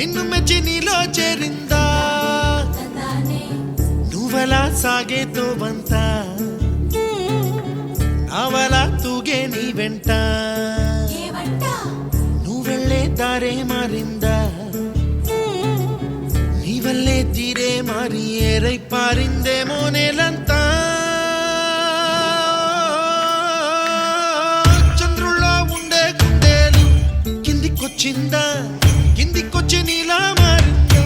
నిన్ను మెచ్చి నీలో చేరిందా నువ్వలా సాగేతో వంత అవలా తూగే నీ వెంట నువ్వెళ్ళే దారే మారిందా నీ వల్లే తీరే మారి ఏరై పారిందేమో నేలంతా చంద్రుల్లో ఉండే గుండెలు కిందికొచ్చిందా కిందికొచ్చి నీలా మారిందా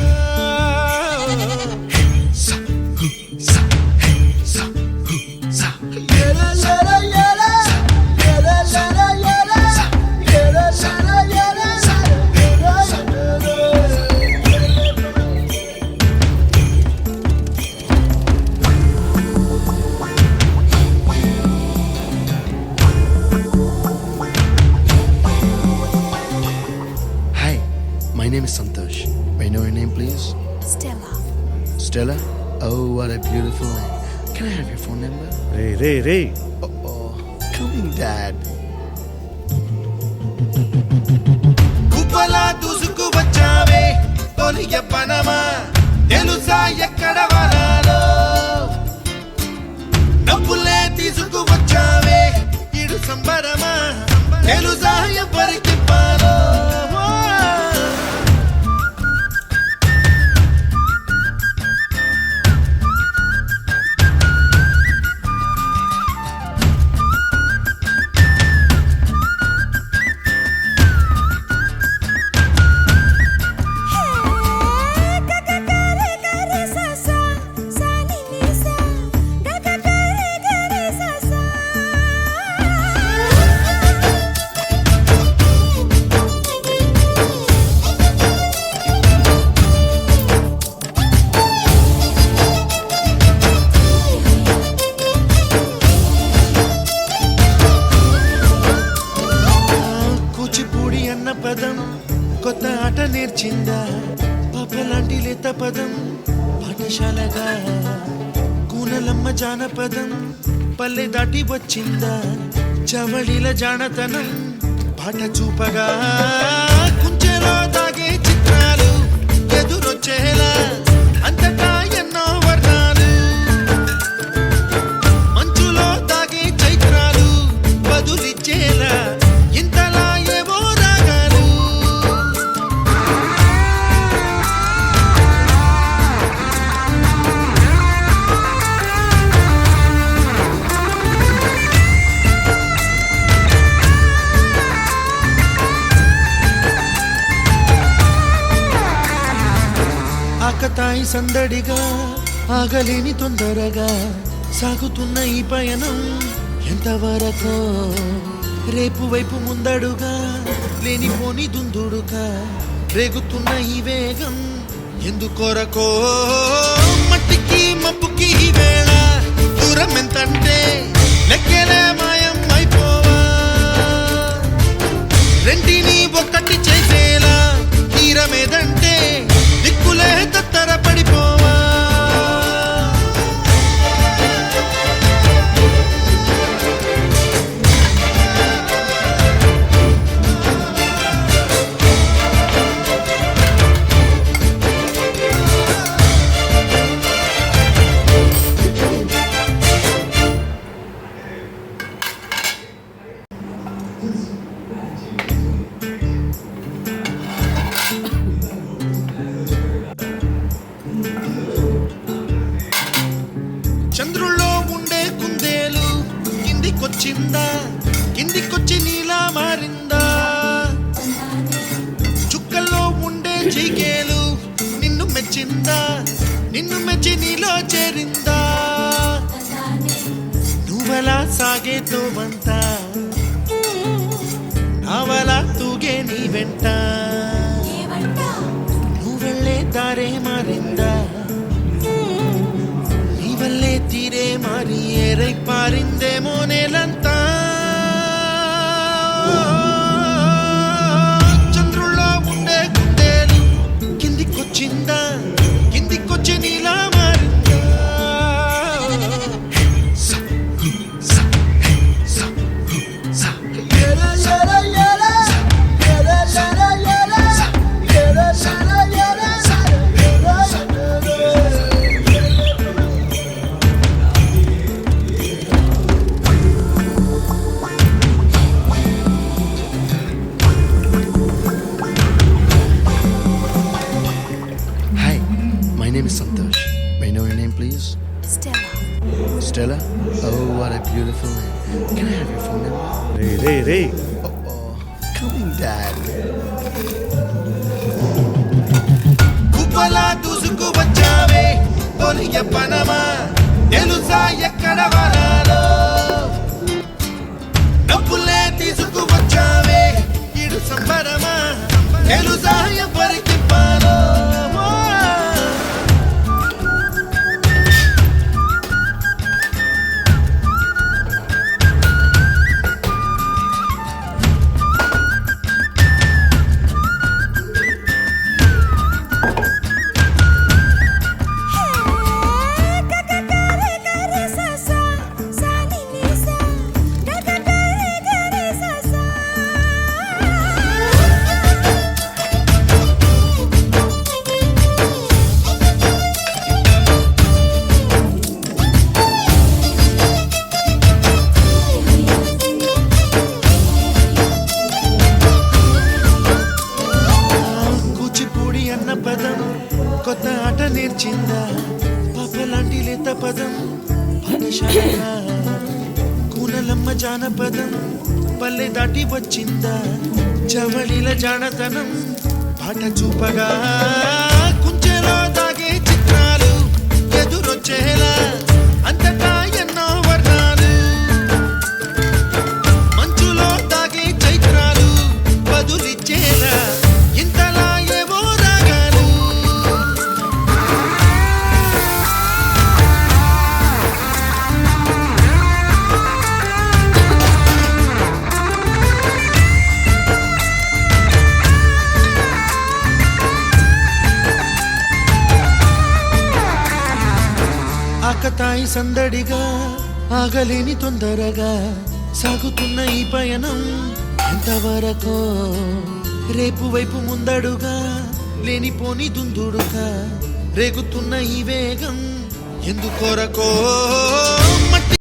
My name is Santosh. May I know your name, please? Stella. Stella? Oh, what a beautiful name. Can I have your phone number? Ray Oh, coming, Dad. కుప్పలా దూసుకు వచ్చావే తొలి ఎప్పనమా తెలుసా ఎక్కడ వనాలో డబ్బులే తీసుకు వచ్చావే ఇడు సంబరమా తెలుసా ఎవరికి పాలో పదం కొత్త ఆట నేర్చిందా పాపలాంటి లేత పదం పాఠశాలగా కూనలమ్మ జానపదం పల్లె దాటి వచ్చిందా చవళిల జానతనం పాట చూపగా కుంచెలో దాగే చిత్రాలు ఎదురొచ్చేలా అంతటా ఎన్నో వర్ణాలు మంచులో దాగే చైత్రాలు బదులిచ్చేలా ఇంతలా ఆకతాయి సందడిగా ఆగలేని తొందరగా సాగుతున్న ఈ పయనం ఎంతవరకో రేపు వైపు ముందడుగా లేనిపోని దుందుడుగా రేగుతున్న ఈ వేగం ఎందుకొరకో మట్టికి మబ్బుకి ఈ వేళ దూరం ఎంతంటే లెక్కలే మాయం అయిపోవా రెంటిని ఒక్కటి చేసేలా తీరమేదంటే దిక్కులే తత్తర పడిపోవా చంద్రుల్లో ఉండే కుందేలు కిందికొచ్చిందా కిందికొచ్చి నీలా మారిందా చుక్కల్లో ఉండే చీకేలు నిన్ను మెచ్చిందా నిన్ను మెచ్చి నీలో చేరిందా నువ్వలా సాగేతో వంత అవలా తూగే నీ వెంట నువ్వెళ్ళే దారే మారిందా వల్లే తీరే మారి ఏరై పారిందేమో నేలంతా చంద్రుల్లో ఉండే గుండెలు కిందికొచ్చిందా కిందికొచ్చి నీలా మారిందా Yara, yara, yara, yara, yara, yara, yara, yara, yara. Can I have your phone number? Ray Coming, Dad. కుప్పలా దూసుకు వచ్చావే తొలియ పనమా తెలుసా ఎక్కడ వరాలో డబ్బులే తీసుకు వచ్చావే ఇడు సంబరమా తెలుసా ఎవరికి పాలో కూచిపూడి అన్న పదం కొత్త ఆట నేర్చిందా పాపలాంటి లేత పదం పాఠశాల కూనలమ్మ జానపదం పల్లె దాటి వచ్చిందా చవళిల జానతనం పాట చూపగా కుంచెలో దాగే చిత్రాలు ఎదురొచ్చేలా అంతటా ఎన్నో వర్ణాలు మంచులో దాగే చైత్రాలు బదులిచ్చేలా ఇంతలా ఏవో రాగాలు ఆకతాయి సందడిగా ఆగలేని తొందరగా సాగుతున్న ఈ పయనం ఎంతవరకో రేపు వైపు ముందడుగా లేనిపోని దుందుడుగా రేగుతున్న ఈ వేగం ఎందుకొరకో మట్టి